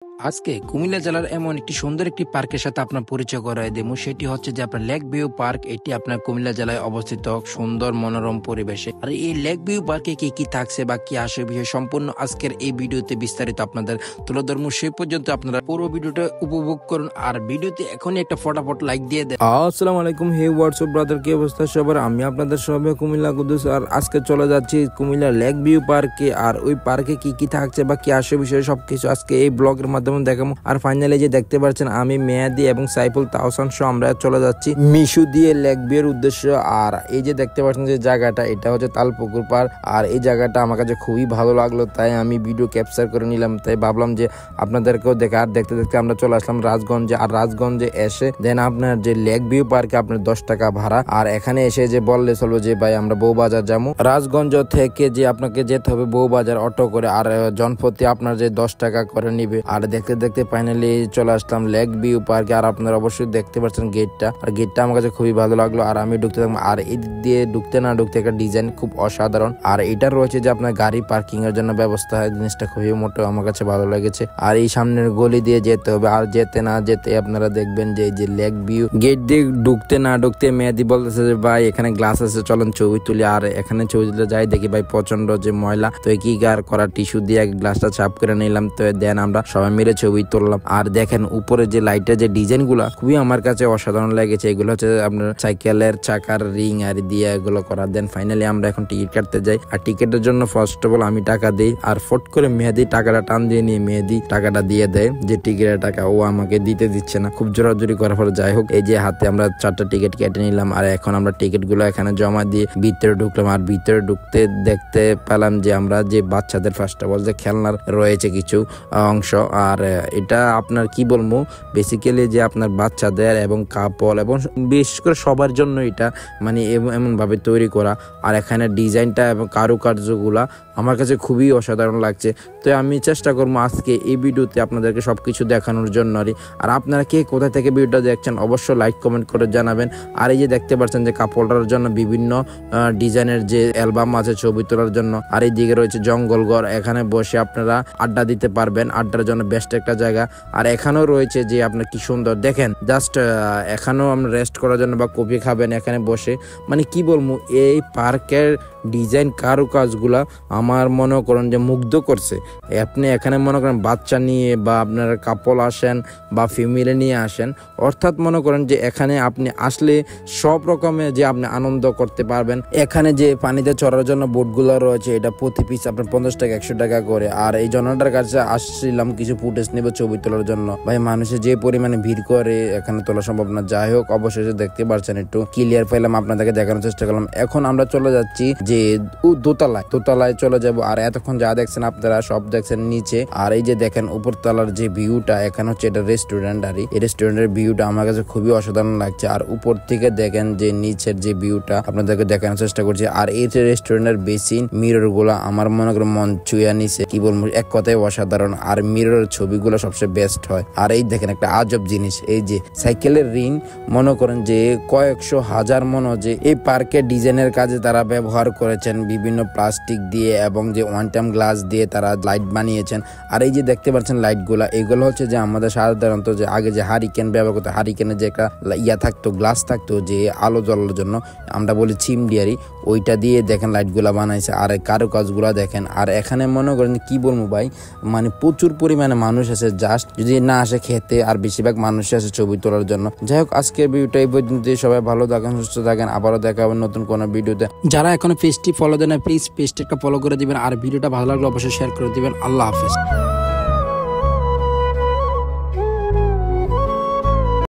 আজকে কুমিল্লা জেলার এমন একটি সুন্দর একটি পার্কের সাথে আপনার পরিচয় করায় দেবো। সেটি হচ্ছে যে আপনার লেক ভিউ পার্ক। এটি আপনার কুমিল্লা জেলায় অবস্থিত সুন্দর মনোরম পরিবেশে। আর এই লেক ভিউ পার্কে কি কি থাকছে বা কি আসে বিষয় সম্পূর্ণ আজকের এই ভিডিওতে বিস্তারিত আপনাদের তুলে ধরবো। সেই পর্যন্ত আপনারা পুরো ভিডিওটা উপভোগ করুন আর ভিডিওতে এখনই একটা ফটাফট লাইক দিয়ে দেন। আসসালামু আলাইকুম, হে হোয়াটসঅ্যাপ ব্রাদার, কি অবস্থা সবার? আমি আপনাদের সবাই কুমিল্লা কুদ্দুস। আর আজকে চলে যাচ্ছি কুমিল্লা লেক ভিউ পার্কে। আর ওই পার্কে কি কি থাকছে বা কি আসে বিষয়ে সবকিছু আজকে এই ব্লগের মাধ্যমে দেখাবো। আর ফাইনালি যে দেখতে পাচ্ছেন আমি মেয়াদি এবং সাইফুল তাওসান সহ আমরা চলে যাচ্ছি মিশু দিয়ে লেক ভিউর উদ্দেশ্য। আর এই যে দেখতে পাচ্ছেন যে জায়গাটা, এটা হচ্ছে তালপুকুর পার। আর এই জায়গাটা আমার কাছে খুবই ভালো লাগলো, তাই আমি ভিডিও ক্যাপচার করে নিলাম। তাই ভাবলাম যে আপনাদেরকেও দেখা। আর দেখতে দেখতে আমরা চলে আসলাম রাজগঞ্জে। আর রাজগঞ্জে এসে দেন আপনার যে লেক ভিউ পার্কে আপনার 10 টাকা ভাড়া। আর এখানে এসে যে বললে চলবো যে ভাই আমরা বউবাজার যাবো, রাজগঞ্জ থেকে যে আপনাকে যেতে হবে বউবাজার অটো করে। আর জনপ্রতি আপনার যে 10 টাকা করে নিবে। আর দেখতে দেখতে ফাইনালি চলে আসলাম লেক ভিউ পার্কে। আর আপনারা অবশ্যই দেখতে পাচ্ছেন গেটটা। আর গেটটা আমার কাছে খুবই ভালো লাগলো। আর আমি ঢুকতে থাকলাম। আর এই দিয়ে ঢুকতে না ঢুকতে একটা ডিজাইন খুব অসাধারণ। আর এটা রয়েছে যে আপনার গাড়ি পার্কিং এর জন্য ব্যবস্থা হয়। জিনিসটা খুবই মোটো আমার কাছে ভালো লেগেছে। আর এই সামনের গলি দিয়ে যেতে হবে। আর যেতে না যেতে আপনারা দেখবেন যে এই যে লেক ভিউ গেট দিয়ে ঢুকতে না ঢুকতে মেয়াদি বলতেছে যে ভাই এখানে গ্লাস আছে, চলেন ছবি তুলি। আর এখানে ছবি তুলে যাই দেখি ভাই প্রচন্ড যে ময়লা। তো কি আর করা, টিস্যু দিয়ে গ্লাসটা সাফ করে নিলাম। তো দেন আমরা সবাই মিলে ছবি তুললাম। আর দেখেন উপরে যে লাইটের যে ডিজাইন গুলা খুবই আমার কাছে অসাধারণ লেগেছে। এগুলো হচ্ছে আপনার সাইকেলের চাকার রিং আর দিয়ে এগুলো করা। দেন ফাইনালি আমরা এখন টিকিট কাটতে যাই। আর টিকিটের জন্য ফার্স্ট অফ অল আমি টাকা দিই। আর ফট করে মেহেদি টাকাটা টান দিয়ে নিয়ে মেহেদি টাকাটা দিয়ে দেয়, যে টিকিটের টাকা ও আমাকে দিতে দিচ্ছে না। খুব জোরাজোরি করার পর যাই হোক এই যে হাতে আমরা 4টা টিকিট কেটে নিলাম। আর এখন আমরা টিকিট গুলো এখানে জমা দিয়ে ভিতরে ঢুকলাম। আর ভিতরে ঢুকতে দেখতে পেলাম যে আমরা যে বাচ্চাদের ফার্স্ট অফ অল যে খেলনার রয়েছে কিছু অংশ। আর এটা আপনার কি বলবো, বেসিক্যালি যে আপনার বাচ্চাদের এবং কাপল এবং বিশেষ করে সবার জন্য এটা মানে এমন ভাবে তৈরি করা। আর এখানে ডিজাইনটা এবং কারুকার্যগুলা আমার কাছে খুবই অসাধারণ লাগছে। তো আমি চেষ্টা করবো আজকে এই ভিডিওতে আপনাদেরকে সবকিছু দেখানোর জন্য। আর আপনারা কে কোথা থেকে ভিডিওটা দেখছেন অবশ্যই লাইক কমেন্ট করে জানাবেন। আর এই যে দেখতে পাচ্ছেন যে কাপড়টার জন্য বিভিন্ন ডিজাইনের যে অ্যালবাম আছে ছবি তোলার জন্য। আর এই দিকে রয়েছে জঙ্গল ঘর, এখানে বসে আপনারা আড্ডা দিতে পারবেন। আড্ডার জন্য বেস্ট একটা জায়গা। আর এখানেও রয়েছে যে আপনার কি সুন্দর দেখেন, জাস্ট এখানেও আমরা রেস্ট করার জন্য বা কফি খাবেন এখানে বসে। মানে কি বলবো, এই পার্কের ডিজাইন কারুকাজগুলা আমার মনে করেন যে মুগ্ধ করছে। আপনি এখানে মনে করেন বাচ্চা নিয়ে বা আপনার কাপল আসেন বা ফ্যামিলি নিয়ে আসেন, অর্থাৎ মনে করেন যে এখানে আপনি আসলে সব রকমের যে আপনি আনন্দ করতে পারবেন। এখানে যে পানিতে চড়ার জন্য বোটগুলো রয়েছে, এটা প্রতি পিস আপনার 50 টাকা 100 টাকা করে। আর এই জনটার কাছে আসছিলাম কিছু ফুটেজ নেব ছবি তোলার জন্য। ভাই মানুষের যে পরিমাণে ভিড় করে এখানে তোলা সম্ভব না। যাই হোক অবশেষে দেখতে পাচ্ছেন একটু ক্লিয়ার পেলাম, আপনাদেরকে দেখানোর চেষ্টা করলাম। এখন আমরা চলে যাচ্ছি যে দোতলায় চলে যাব। আর এতক্ষণ যা দেখছেন আপনারা সব দেখছেন নিচে। আর এই যে দেখেন উপরতলার যে ভিউটা, এখানে হচ্ছে এটা রেস্টুরেন্ট। আর এই রেস্টুরেন্টের ভিউটা আমার কাছে খুবই অসাধারণ লাগছে। আর উপর থেকে দেখেন যে নিচের যে ভিউটা আপনাদেরকে দেখানোর চেষ্টা করছি। আর এই যে রেস্টুরেন্টের বেসিন মিরর গুলা আমার মনে করেন মন চুয়া নিছে, কি বলবো, এক কথায় অসাধারণ। আর মিররের ছবিগুলো সবচেয়ে বেস্ট হয়। আর এই দেখেন একটা আজব জিনিস, এই যে সাইকেলের রিং মনে করেন যে কয়েকশো হাজার মনে যে এই পার্কের ডিজাইনের কাজে তারা ব্যবহার করেছেন বিভিন্ন প্লাস্টিক দিয়ে এবং যে ওয়ান টাইম গ্লাস দিয়ে তারা লাইট বানিয়েছেন। আর এই যে দেখতে পাচ্ছেন লাইট গুলা, এগুলো হচ্ছে যে আমাদের সাধারণত যে আগে যে হারিকেন ব্যবহার করতো, হারিকেনের যে একটা থাকতো গ্লাস থাকতো যে আলো জ্বলার জন্য, আমরা বলি চিমডিয়ারি, ওইটা দিয়ে দেখেন লাইট গুলা বানাইছে। আর কারুকাজগুলা দেখেন। আর এখানে মনে করেন কি বলবো ভাই, মানে প্রচুর পরিমাণে মানুষ আছে, জাস্ট যদি না আসে খেতে, আর বেশিরভাগ মানুষ আছে ছবি তোলার জন্য। যাই হোক আজকের ভিডিওটা এই পর্যন্ত। সবাই ভালো থাকেন, সুস্থ থাকেন, আবারও দেখা হবে নতুন কোনো ভিডিওতে। যারা এখনো পেজটি ফলো দেন প্লিজ পেজটি একটা ফলো করে দিবেন। আর ভিডিওটা ভালো লাগলে অবশ্যই শেয়ার করে দিবেন। আল্লাহ হাফেজ।